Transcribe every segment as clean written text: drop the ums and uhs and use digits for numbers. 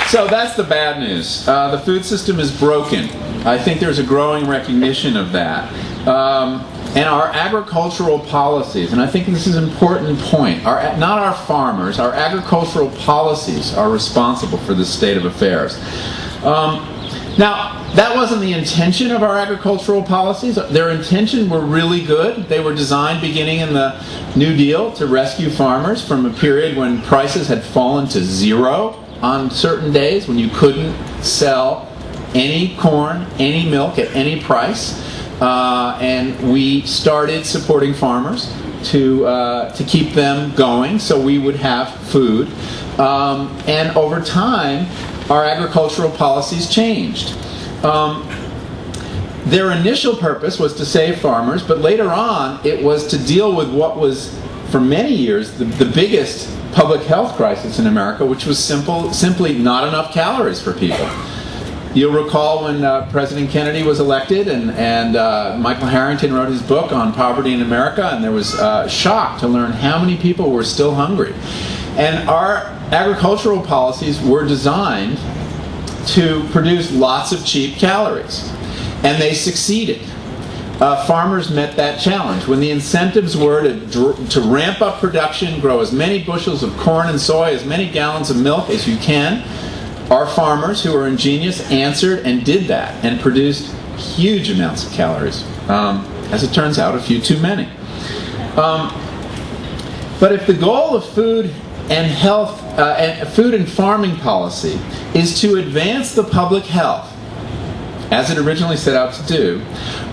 So that's the bad news. The food system is broken. I think there's a growing recognition of that. And our agricultural policies, and I think this is an important point, not our farmers, our agricultural policies are responsible for this state of affairs. Now, that wasn't the intention of our agricultural policies. Their intention were really good. They were designed beginning in the New Deal to rescue farmers from a period when prices had fallen to zero on certain days, when you couldn't sell any corn, any milk at any price. And we started supporting farmers to keep them going so we would have food. And over time, our agricultural policies changed. Their initial purpose was to save farmers, but later on it was to deal with what was, for many years, the biggest public health crisis in America, which was simply not enough calories for people. You'll recall when President Kennedy was elected and Michael Harrington wrote his book on poverty in America, and there was shock to learn how many people were still hungry. And our agricultural policies were designed to produce lots of cheap calories, and they succeeded. Farmers met that challenge. When the incentives were to ramp up production, grow as many bushels of corn and soy, as many gallons of milk as you can, our farmers, who were ingenious, answered and did that and produced huge amounts of calories. As it turns out, a few too many. But if the goal of food and health, food and farming policy is to advance the public health, as it originally set out to do,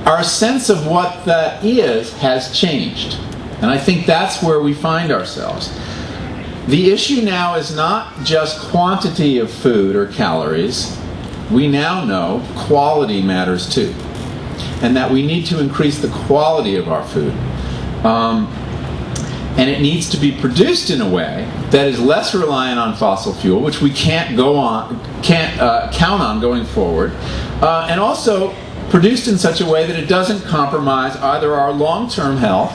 our sense of what that is has changed. And I think that's where we find ourselves. The issue now is not just quantity of food or calories. We now know quality matters too, and that we need to increase the quality of our food. And it needs to be produced in a way that is less reliant on fossil fuel, which we can't count on going forward, and also produced in such a way that it doesn't compromise either our long-term health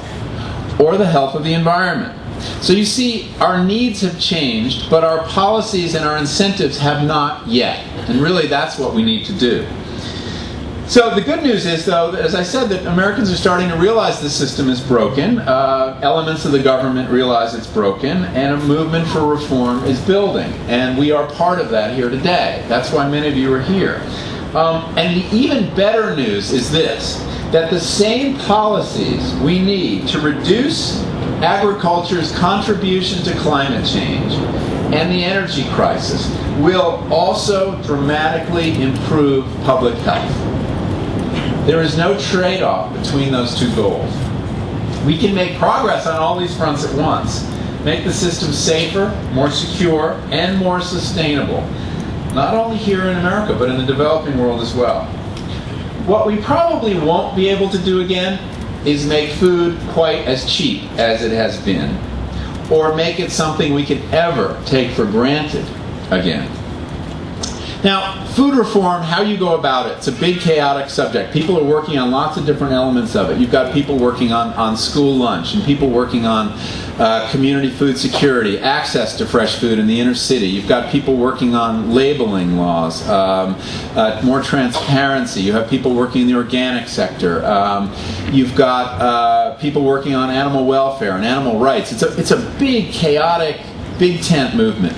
or the health of the environment. So you see, our needs have changed, but our policies and our incentives have not yet. And really, that's what we need to do. So the good news is, though, that, as I said, that Americans are starting to realize the system is broken. Elements of the government realize it's broken, and a movement for reform is building. And we are part of that here today. That's why many of you are here. And the even better news is this, that the same policies we need to reduce agriculture's contribution to climate change and the energy crisis will also dramatically improve public health. There is no trade-off between those two goals. We can make progress on all these fronts at once. Make the system safer, more secure, and more sustainable. Not only here in America, but in the developing world as well. What we probably won't be able to do again is make food quite as cheap as it has been, or make it something we can ever take for granted again. Now, food reform, how you go about it, it's a big chaotic subject. People are working on lots of different elements of it. You've got people working on school lunch, and people working on community food security, access to fresh food in the inner city. You've got people working on labeling laws, more transparency. You have people working in the organic sector. You've got people working on animal welfare and animal rights. It's a big, chaotic, big tent movement.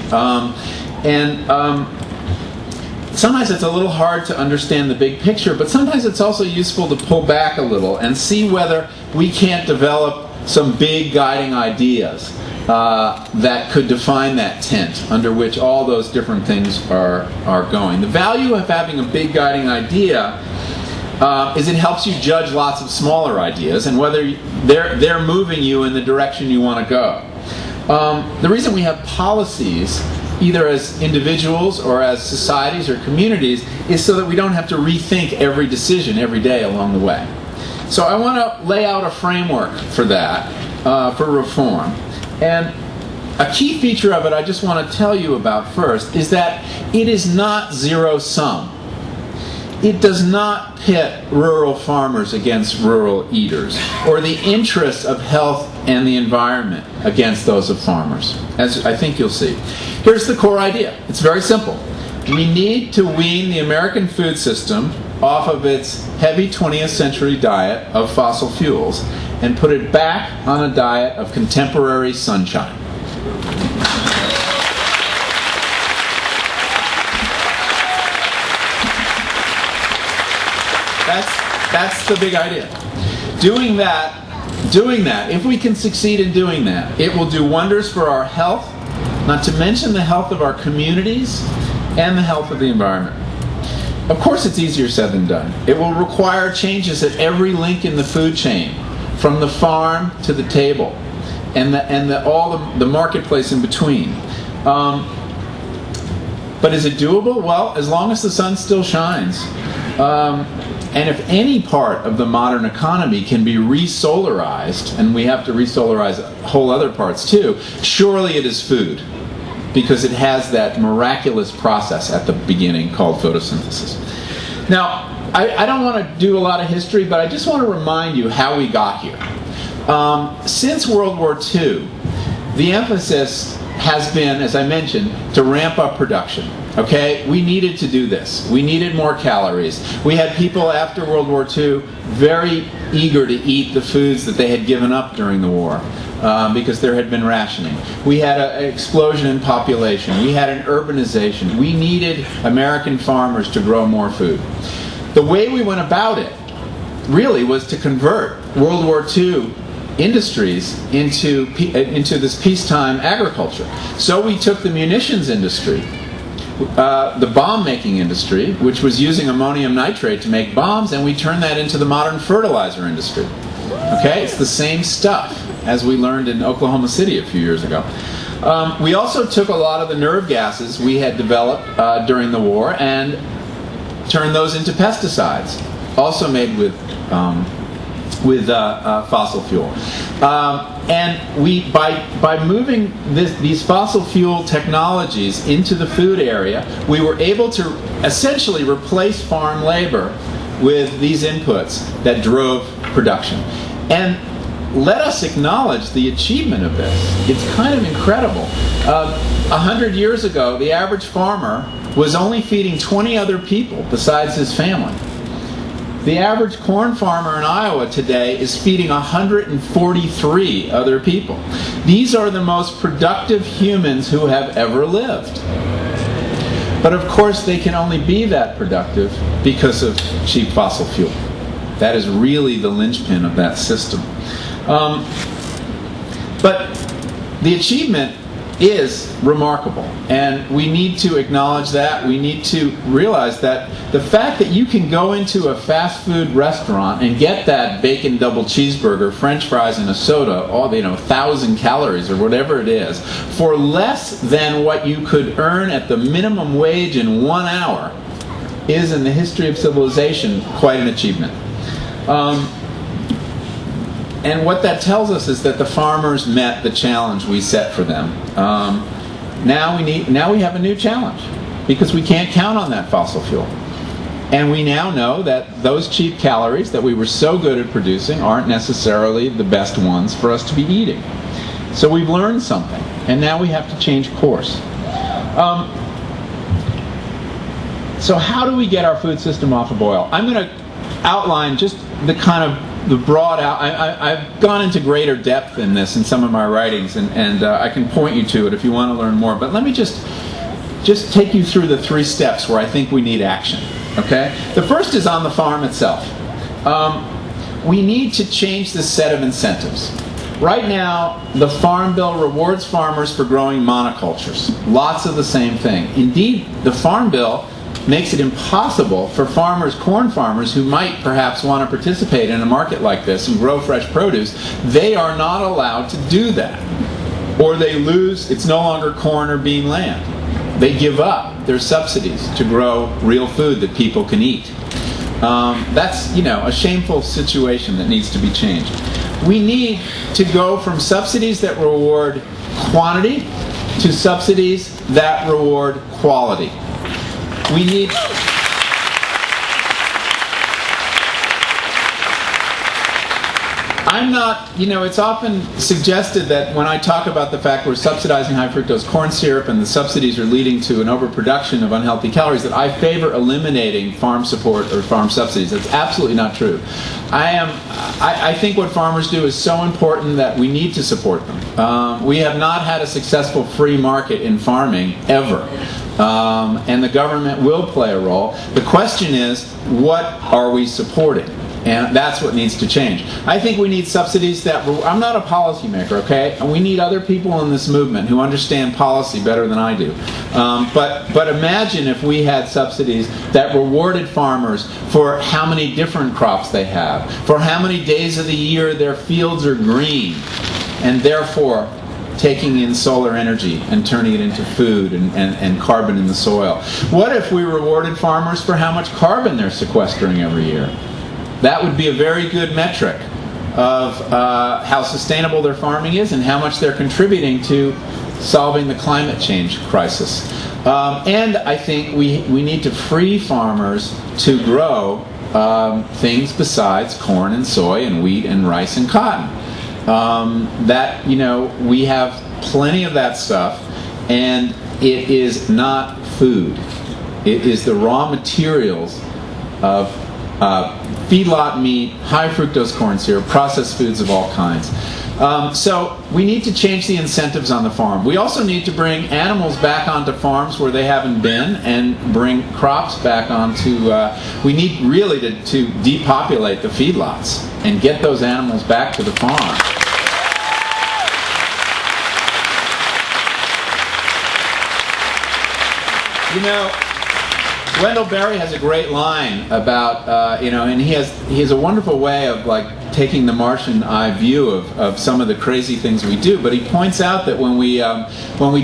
Sometimes it's a little hard to understand the big picture, but sometimes it's also useful to pull back a little and see whether we can't develop some big guiding ideas that could define that tent under which all those different things are going. The value of having a big guiding idea is it helps you judge lots of smaller ideas and whether they're moving you in the direction you want to go. The reason we have policies, either as individuals or as societies or communities, is so that we don't have to rethink every decision every day along the way. So I want to lay out a framework for that, for reform. And a key feature of it I just want to tell you about first is that it is not zero-sum. It does not pit rural farmers against rural eaters, or the interests of health and the environment against those of farmers, as I think you'll see. Here's the core idea. It's very simple. We need to wean the American food system off of its heavy 20th century diet of fossil fuels and put it back on a diet of contemporary sunshine. That's the big idea. Doing that, if we can succeed in doing that, it will do wonders for our health, not to mention the health of our communities and the health of the environment. Of course, it's easier said than done. It will require changes at every link in the food chain, from the farm to the table, and all the marketplace in between. But is it doable? Well, as long as the sun still shines. And if any part of the modern economy can be re-solarized, and we have to re-solarize whole other parts too, surely it is food, because it has that miraculous process at the beginning called photosynthesis. Now, I don't want to do a lot of history, but I just want to remind you how we got here. Since World War II, the emphasis has been, as I mentioned, to ramp up production. Okay, we needed to do this. We needed more calories. We had people after World War II very eager to eat the foods that they had given up during the war because there had been rationing. We had an explosion in population. We had an urbanization. We needed American farmers to grow more food. The way we went about it really was to convert World War II industries into this peacetime agriculture. So we took the munitions industry, the bomb-making industry, which was using ammonium nitrate to make bombs, and we turned that into the modern fertilizer industry. Okay, it's the same stuff as we learned in Oklahoma City a few years ago. We also took a lot of the nerve gases we had developed during the war and turned those into pesticides, also made with fossil fuel. And we, by moving these fossil fuel technologies into the food area, we were able to essentially replace farm labor with these inputs that drove production. And let us acknowledge the achievement of this. It's kind of incredible. 100 years ago, the average farmer was only feeding 20 other people besides his family. The average corn farmer in Iowa today is feeding 143 other people. These are the most productive humans who have ever lived. But of course, they can only be that productive because of cheap fossil fuel. That is really the linchpin of that system. But the achievement is remarkable, and we need to acknowledge that. We need to realize that the fact that you can go into a fast food restaurant and get that bacon double cheeseburger, French fries, and a soda, all 1,000 calories or whatever it is, for less than what you could earn at the minimum wage in 1 hour is, in the history of civilization, quite an achievement. And what that tells us is that the farmers met the challenge we set for them. Now we have a new challenge, because we can't count on that fossil fuel. And we now know that those cheap calories that we were so good at producing aren't necessarily the best ones for us to be eating. So we've learned something, and now we have to change course. So how do we get our food system off of oil? I'm going to outline just the kind of the broad out. I've gone into greater depth in this in some of my writings, and I can point you to it if you want to learn more. But let me just take you through the 3 steps where I think we need action. Okay? The first is on the farm itself. We need to change the set of incentives. Right now, the Farm Bill rewards farmers for growing monocultures. Lots of the same thing. Indeed, the Farm Bill makes it impossible for corn farmers who might perhaps want to participate in a market like this and grow fresh produce. They are not allowed to do that. Or they lose, it's no longer corn or bean land. They give up their subsidies to grow real food that people can eat. That's, a shameful situation that needs to be changed. We need to go from subsidies that reward quantity to subsidies that reward quality. We need... I'm not, it's often suggested that when I talk about the fact we're subsidizing high fructose corn syrup and the subsidies are leading to an overproduction of unhealthy calories, that I favor eliminating farm support or farm subsidies. That's absolutely not true. I think what farmers do is so important that we need to support them. We have not had a successful free market in farming ever. And the government will play a role. The question is, what are we supporting? And that's what needs to change. I think we need subsidies that... I'm not a policymaker, okay? And we need other people in this movement who understand policy better than I do. But imagine if we had subsidies that rewarded farmers for how many different crops they have, for how many days of the year their fields are green, and therefore taking in solar energy and turning it into food and carbon in the soil. What if we rewarded farmers for how much carbon they're sequestering every year? That would be a very good metric of how sustainable their farming is and how much they're contributing to solving the climate change crisis. And I think we need to free farmers to grow things besides corn and soy and wheat and rice and cotton. We have plenty of that stuff, and it is not food. It is the raw materials of feedlot meat, high fructose corn syrup, processed foods of all kinds. So we need to change the incentives on the farm. We also need to bring animals back onto farms where they haven't been and bring crops back onto... we need really to depopulate the feedlots and get those animals back to the farm. Wendell Berry has a great line about, and he has a wonderful way of taking the Martian eye view of some of the crazy things we do. But he points out that when we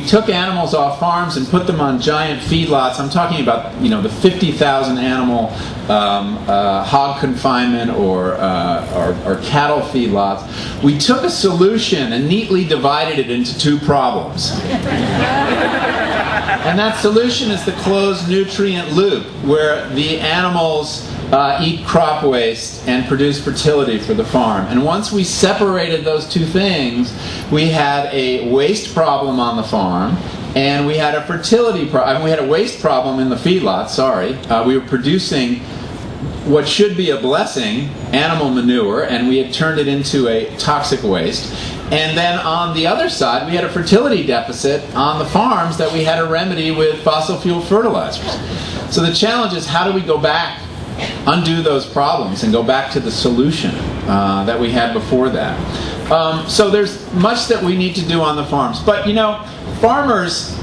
took animals off farms and put them on giant feedlots, I'm talking about the 50,000 animal hog confinement or cattle feedlots, we took a solution and neatly divided it into two problems. And that solution is the closed nutrient loop, where the animals eat crop waste and produce fertility for the farm. And once we separated those two things, we had a waste problem on the farm, and we had a fertility problem. We had a waste problem in the feedlot, we were producing what should be a blessing, animal manure, and we had turned it into a toxic waste. And then on the other side, we had a fertility deficit on the farms that we had to remedy with fossil fuel fertilizers. So the challenge is, how do we go back, undo those problems, and go back to the solution that we had before that? So there's much that we need to do on the farms. But, farmers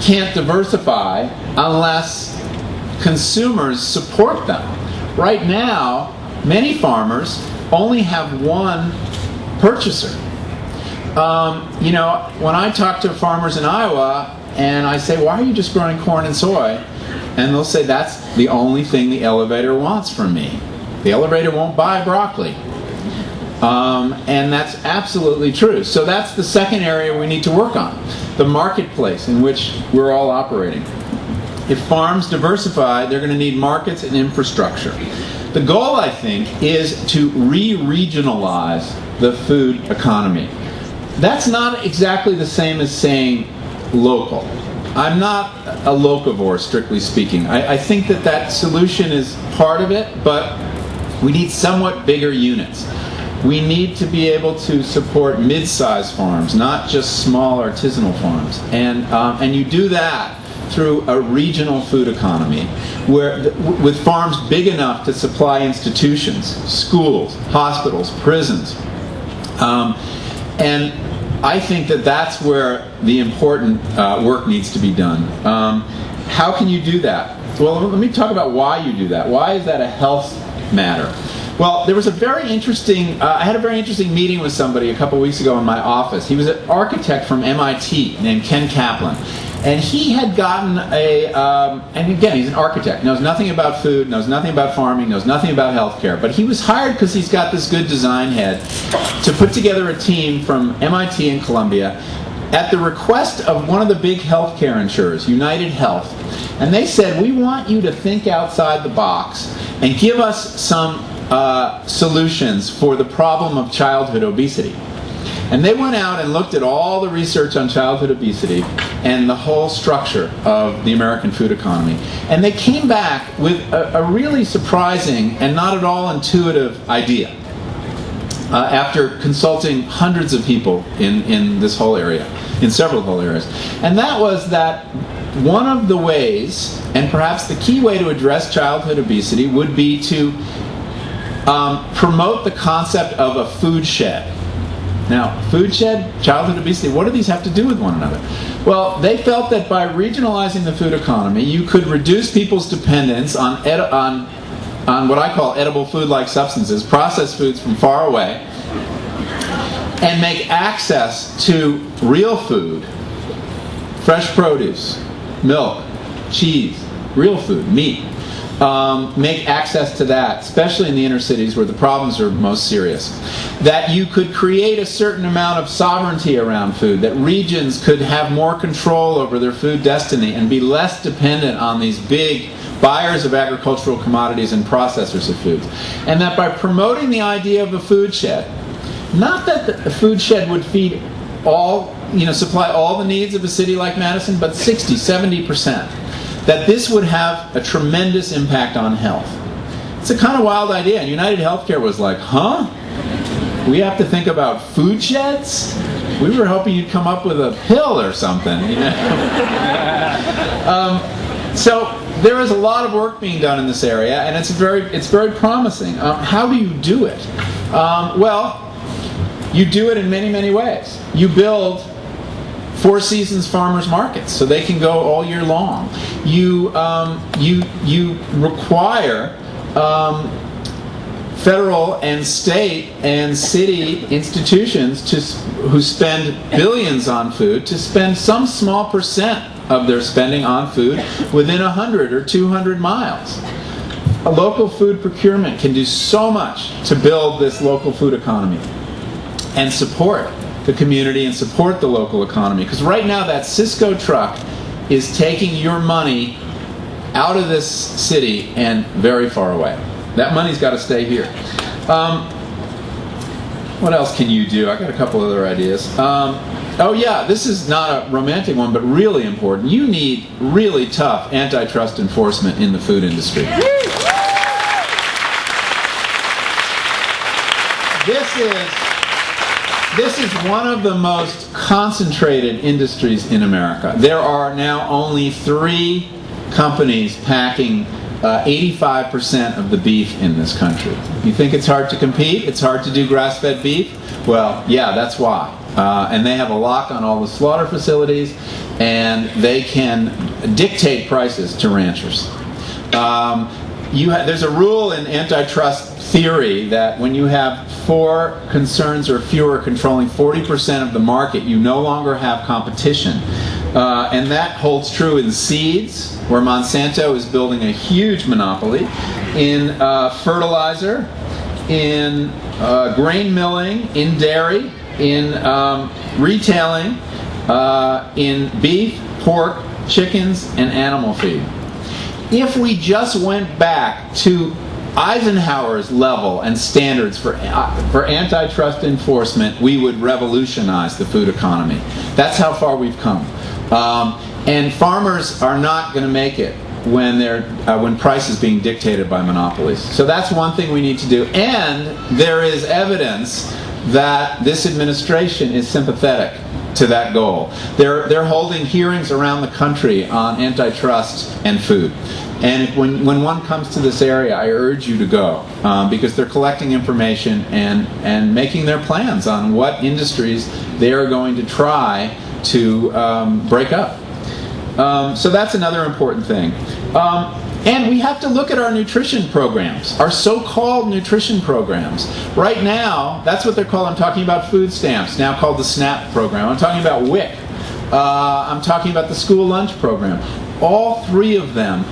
can't diversify unless consumers support them. Right now, many farmers only have one purchaser. When I talk to farmers in Iowa and I say, why are you just growing corn and soy? And they'll say, that's the only thing the elevator wants from me. The elevator won't buy broccoli. And that's absolutely true. So that's the second area we need to work on, the marketplace in which we're all operating. If farms diversify, they're going to need markets and infrastructure. The goal, I think, is to re-regionalize the food economy. That's not exactly the same as saying local. I'm not a locavore, strictly speaking. I think that solution is part of it, but we need somewhat bigger units. We need to be able to support mid-sized farms, not just small artisanal farms. And you do that through a regional food economy, with farms big enough to supply institutions, schools, hospitals, prisons. And I think that's where the important work needs to be done. How can you do that? Well, let me talk about why you do that. Why is that a health matter? Well, there was I had a very interesting meeting with somebody a couple weeks ago in my office. He was an architect from MIT named Ken Kaplan. And he had gotten and again, he's an architect, knows nothing about food, knows nothing about farming, knows nothing about healthcare. But he was hired because he's got this good design head to put together a team from MIT and Columbia at the request of one of the big healthcare insurers, United Health. And they said, we want you to think outside the box and give us some solutions for the problem of childhood obesity. And they went out and looked at all the research on childhood obesity and the whole structure of the American food economy. And they came back with a really surprising and not at all intuitive idea after consulting hundreds of people in this whole area, in several whole areas. And that was that one of the ways, and perhaps the key way to address childhood obesity, would be to promote the concept of a food shed. Now, food shed, childhood obesity, what do these have to do with one another? Well, they felt that by regionalizing the food economy, you could reduce people's dependence on what I call edible food-like substances, processed foods from far away, and make access to real food, fresh produce, milk, cheese, real food, meat, make access to that, especially in the inner cities where the problems are most serious. That you could create a certain amount of sovereignty around food, that regions could have more control over their food destiny and be less dependent on these big buyers of agricultural commodities and processors of foods. And that by promoting the idea of a food shed, not that the food shed would feed all, supply all the needs of a city like Madison, but 60, 70%. That this would have a tremendous impact on health. It's a kind of wild idea, and United Healthcare was like, huh? We have to think about food sheds? We were hoping you'd come up with a pill or something, So there is a lot of work being done in this area, and it's very promising. How do you do it? Well, you do it in many, many ways. You build Four Seasons farmers markets, so they can go all year long. You require federal and state and city institutions who spend billions on food to spend some small percent of their spending on food within 100 or 200 miles. A local food procurement can do so much to build this local food economy and support the community and support the local economy. Because right now that Cisco truck is taking your money out of this city and very far away. That money's got to stay here. What else can you do? I got a couple other ideas. Oh yeah, this is not a romantic one, but really important. You need really tough antitrust enforcement in the food industry. This is one of the most concentrated industries in America. There are now only 3 companies packing 85% of the beef in this country. You think it's hard to compete? It's hard to do grass-fed beef? Well, yeah, that's why. And they have a lock on all the slaughter facilities, and they can dictate prices to ranchers. There's a rule in antitrust theory that when you have 4 concerns or fewer controlling 40% of the market, you no longer have competition. And that holds true in seeds, where Monsanto is building a huge monopoly, in fertilizer, in grain milling, in dairy, in retailing, in beef, pork, chickens, and animal feed. If we just went back to Eisenhower's level and standards for antitrust enforcement, we would revolutionize the food economy. That's how far we've come. And farmers are not going to make it when price is being dictated by monopolies. So that's one thing we need to do. And there is evidence that this administration is sympathetic to that goal. They're holding hearings around the country on antitrust and food. And when one comes to this area, I urge you to go, because they're collecting information and making their plans on what industries they are going to try to break up. So that's another important thing. And we have to look at our nutrition programs, our so-called nutrition programs. Right now, that's what they're called. I'm talking about food stamps, now called the SNAP program. I'm talking about WIC. I'm talking about the school lunch program. All 3 of them,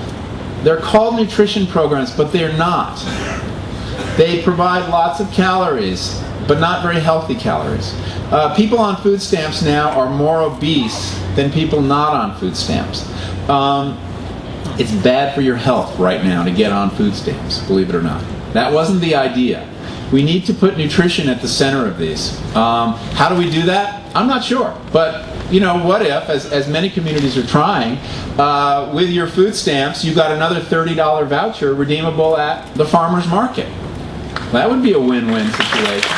they're called nutrition programs, but they're not. They provide lots of calories, but not very healthy calories. People on food stamps now are more obese than people not on food stamps. It's bad for your health right now to get on food stamps, believe it or not. That wasn't the idea. We need to put nutrition at the center of these. How do we do that? I'm not sure. But, what if, as many communities are trying, with your food stamps, you got another $30 voucher redeemable at the farmer's market? That would be a win-win situation.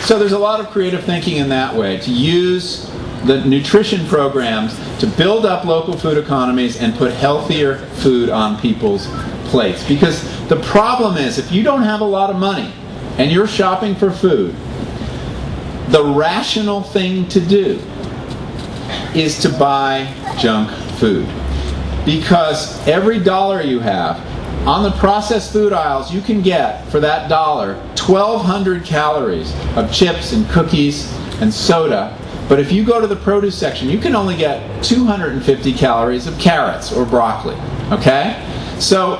So there's a lot of creative thinking in that way, to use the nutrition programs to build up local food economies and put healthier food on people's plates. Because the problem is, if you don't have a lot of money and you're shopping for food, the rational thing to do is to buy junk food. Because every dollar you have, on the processed food aisles, you can get, for that dollar, 1,200 calories of chips and cookies and soda. But if you go to the produce section, you can only get 250 calories of carrots or broccoli. Okay? So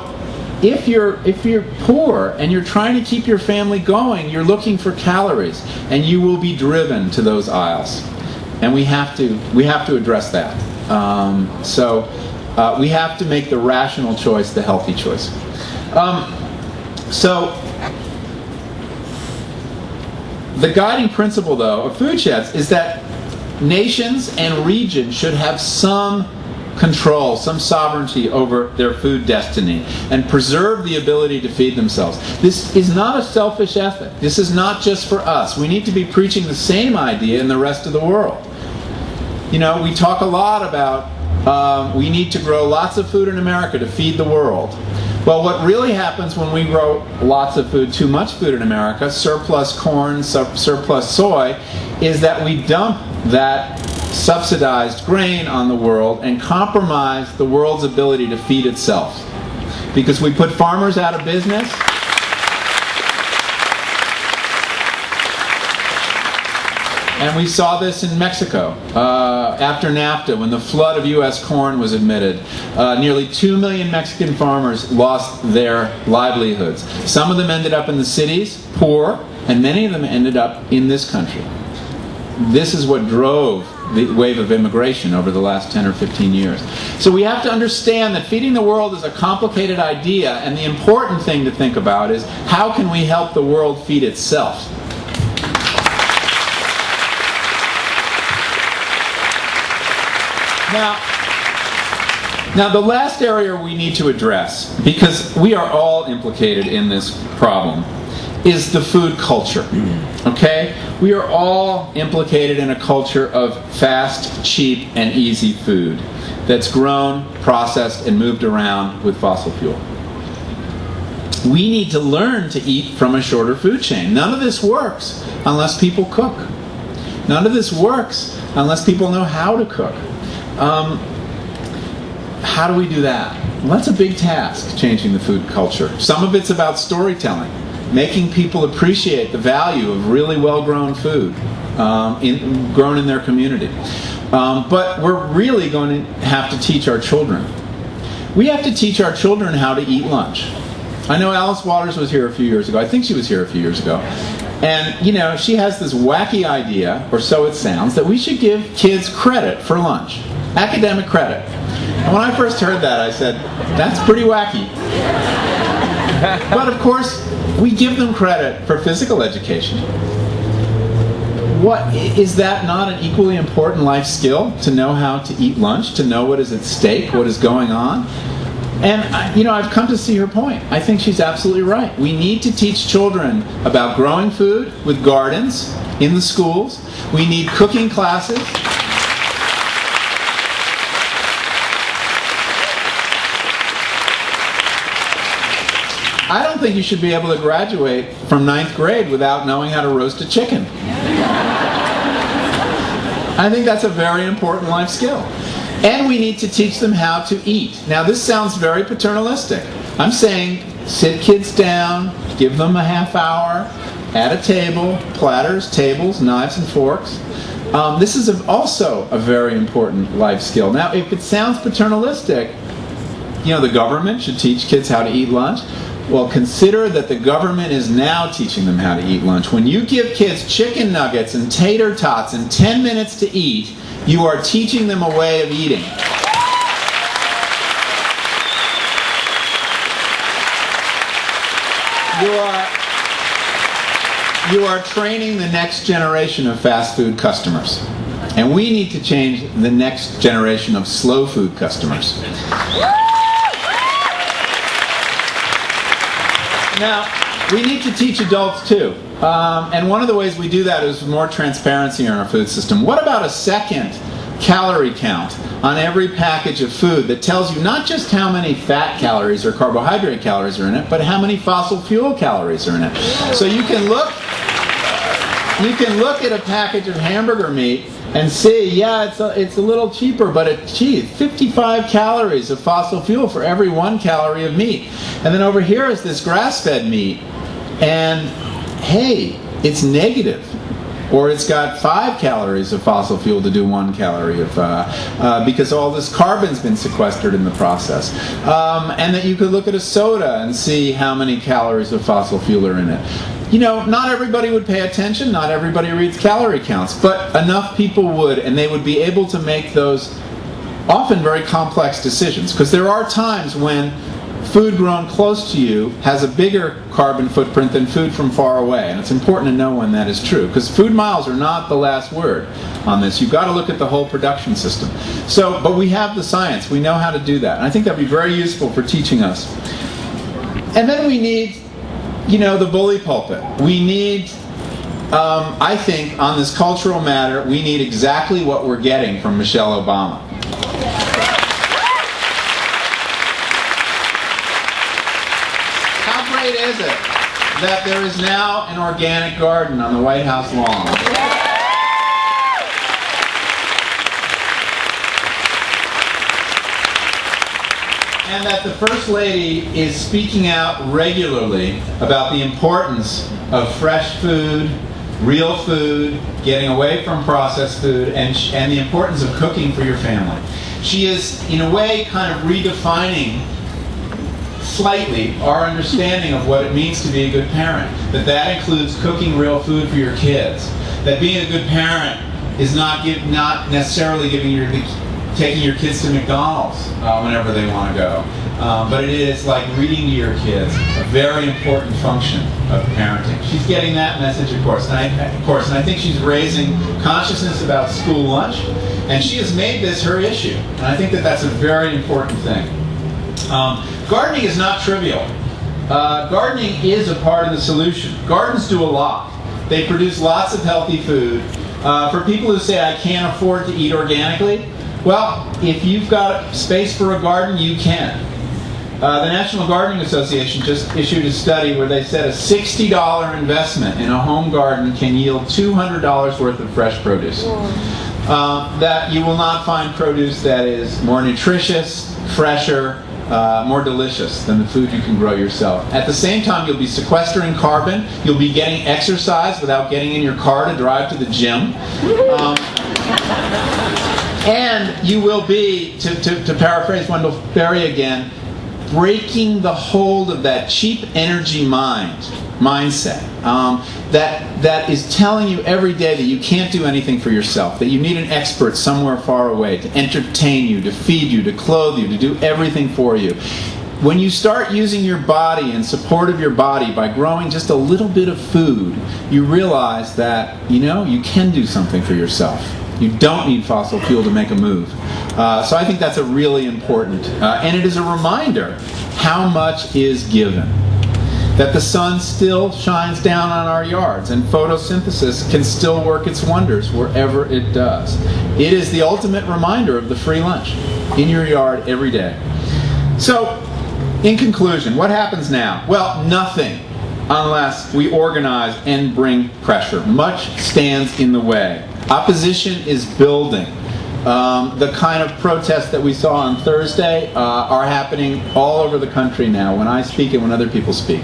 if you're poor and you're trying to keep your family going, you're looking for calories, and you will be driven to those aisles. And we have to address that. We have to make the rational choice the healthy choice. So the guiding principle, though, of food sheds is that nations and regions should have some control, some sovereignty over their food destiny, and preserve the ability to feed themselves. This is not a selfish ethic. This is not just for us. We need to be preaching the same idea in the rest of the world. We talk a lot about we need to grow lots of food in America to feed the world. Well, what really happens when we grow lots of food, too much food in America, surplus corn, surplus soy, is that we dump that subsidized grain on the world and compromise the world's ability to feed itself. Because we put farmers out of business. And we saw this in Mexico after NAFTA, when the flood of U.S. corn was admitted. Nearly 2 million Mexican farmers lost their livelihoods. Some of them ended up in the cities, poor, and many of them ended up in this country. This is what drove the wave of immigration over the last 10 or 15 years. So we have to understand that feeding the world is a complicated idea, and the important thing to think about is, how can we help the world feed itself? Now, the last area we need to address, because we are all implicated in this problem, is the food culture. Okay? We are all implicated in a culture of fast, cheap, and easy food that's grown, processed, and moved around with fossil fuel. We need to learn to eat from a shorter food chain. None of this works unless people cook. None of this works unless people know how to cook. How do we do that? Well, that's a big task, changing the food culture. Some of it's about storytelling, making people appreciate the value of really well-grown food grown in their community. But we're really going to have to teach our children. We have to teach our children how to eat lunch. I know Alice Waters was here a few years ago. I think she was here a few years ago. And, she has this wacky idea, or so it sounds, that we should give kids credit for lunch. Academic credit. And when I first heard that, I said, that's pretty wacky. But of course, we give them credit for physical education. Is that not an equally important life skill, to know how to eat lunch, to know what is at stake, what is going on? And, I've come to see her point. I think she's absolutely right. We need to teach children about growing food with gardens in the schools. We need cooking classes. I don't think you should be able to graduate from 9th grade without knowing how to roast a chicken. I think that's a very important life skill. And we need to teach them how to eat. Now, this sounds very paternalistic. I'm saying sit kids down, give them a half hour at a table, platters, tables, knives, and forks. This is also a very important life skill. Now, if it sounds paternalistic, the government should teach kids how to eat lunch. Well, consider that the government is now teaching them how to eat lunch. When you give kids chicken nuggets and tater tots and 10 minutes to eat, you are teaching them a way of eating. you are training the next generation of fast food customers. And we need to change the next generation of slow food customers. Now, we need to teach adults too. And one of the ways we do that is more transparency in our food system. What about a second calorie count on every package of food that tells you not just how many fat calories or carbohydrate calories are in it, but how many fossil fuel calories are in it? So you can look at a package of hamburger meat and see, yeah, it's a little cheaper, but it's 55 calories of fossil fuel for every 1 calorie of meat. And then over here is this grass-fed meat, and hey, it's negative. Or it's got 5 calories of fossil fuel to do 1 calorie of, because all this carbon's been sequestered in the process. And that you could look at a soda and see how many calories of fossil fuel are in it. You know, not everybody would pay attention, not everybody reads calorie counts, but enough people would, and they would be able to make those often very complex decisions. Because there are times when food grown close to you has a bigger carbon footprint than food from far away, and it's important to know when that is true, because food miles are not the last word on this. You've got to look at the whole production system. So, but we have the science, we know how to do that, and I think that'd be very useful for teaching us. And then we need, you know, the bully pulpit. We need, I think, on this cultural matter, we need exactly what we're getting from Michelle Obama. How great is it that there is now an organic garden on the White House lawn? And that the First Lady is speaking out regularly about the importance of fresh food, real food, getting away from processed food, and the importance of cooking for your family. She is, in a way, kind of redefining slightly our understanding of what it means to be a good parent. That includes cooking real food for your kids. That being a good parent is not necessarily taking your kids to McDonald's whenever they want to go. But it is like reading to your kids, a very important function of parenting. She's getting that message, of course. And I think she's raising consciousness about school lunch, and she has made this her issue. And I think that that's a very important thing. Gardening is not trivial. Gardening is a part of the solution. Gardens do a lot. They produce lots of healthy food. For people who say, I can't afford to eat organically, well, if you've got space for a garden, you can. The National Gardening Association just issued a study where they said a $60 investment in a home garden can yield $200 worth of fresh produce. That you will not find produce that is more nutritious, fresher, more delicious than the food you can grow yourself. At the same time, you'll be sequestering carbon. You'll be getting exercise without getting in your car to drive to the gym. And you will be, to paraphrase Wendell Berry again, breaking the hold of that cheap energy mindset that is telling you every day that you can't do anything for yourself, that you need an expert somewhere far away to entertain you, to feed you, to clothe you, to do everything for you. When you start using your body in support of your body by growing just a little bit of food, you realize that, you know, you can do something for yourself. You don't need fossil fuel to make a move. So I think that's a really important, and it is a reminder how much is given. That the sun still shines down on our yards, and photosynthesis can still work its wonders wherever it does. It is the ultimate reminder of the free lunch in your yard every day. So, in conclusion, what happens now? Well, nothing unless we organize and bring pressure. Much stands in the way. Opposition is building. The kind of protests that we saw on Thursday are happening all over the country now, when I speak and when other people speak.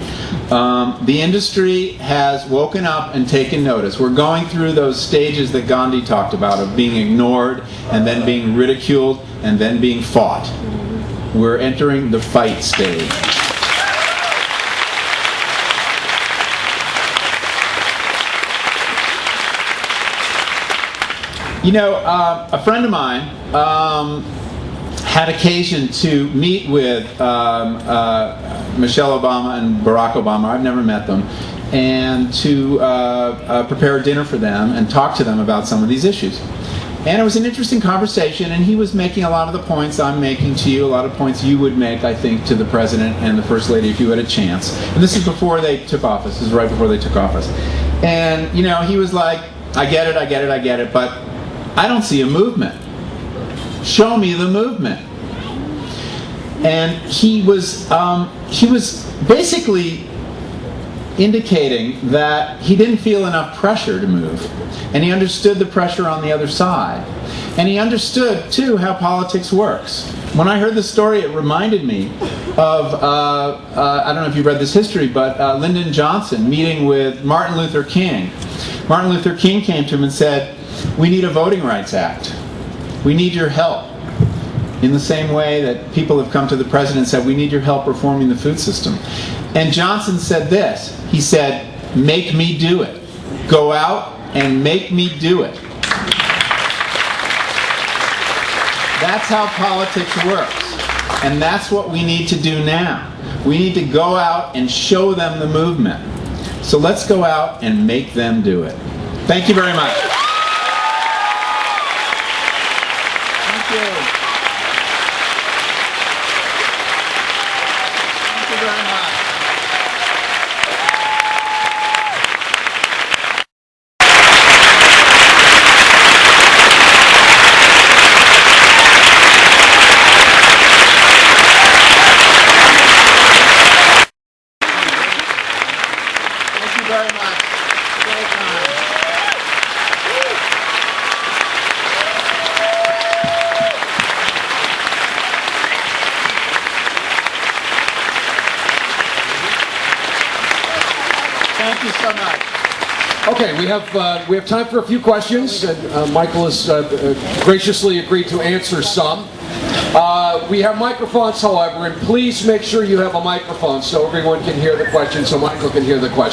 The industry has woken up and taken notice. We're going through those stages that Gandhi talked about, of being ignored and then being ridiculed and then being fought. We're entering the fight stage. You know, a friend of mine had occasion to meet with Michelle Obama and Barack Obama. I've never met them. and to prepare a dinner for them and talk to them about some of these issues. And it was an interesting conversation, and he was making a lot of the points I'm making to you, a lot of points you would make, I think, to the President and the First Lady if you had a chance. And this is before they took office. This is right before they took office. And, he was like, I get it, but I don't see a movement. Show me the movement. And he was basically indicating that he didn't feel enough pressure to move. And he understood the pressure on the other side. And he understood, too, how politics works. When I heard the story, it reminded me of, I don't know if you've read this history, but Lyndon Johnson meeting with Martin Luther King. Martin Luther King came to him and said, we need a Voting Rights Act. We need your help. In the same way that people have come to the President and said, we need your help reforming the food system. And Johnson said this. He said, make me do it. Go out and make me do it. That's how politics works. And that's what we need to do now. We need to go out and show them the movement. So let's go out and make them do it. Thank you very much. Thank you. Thank you very much. Very much. Great time. Thank you so much. Okay, we have time for a few questions, and Michael has graciously agreed to answer some. We have microphones, however, and please make sure you have a microphone so everyone can hear the question, so Michael can hear the question.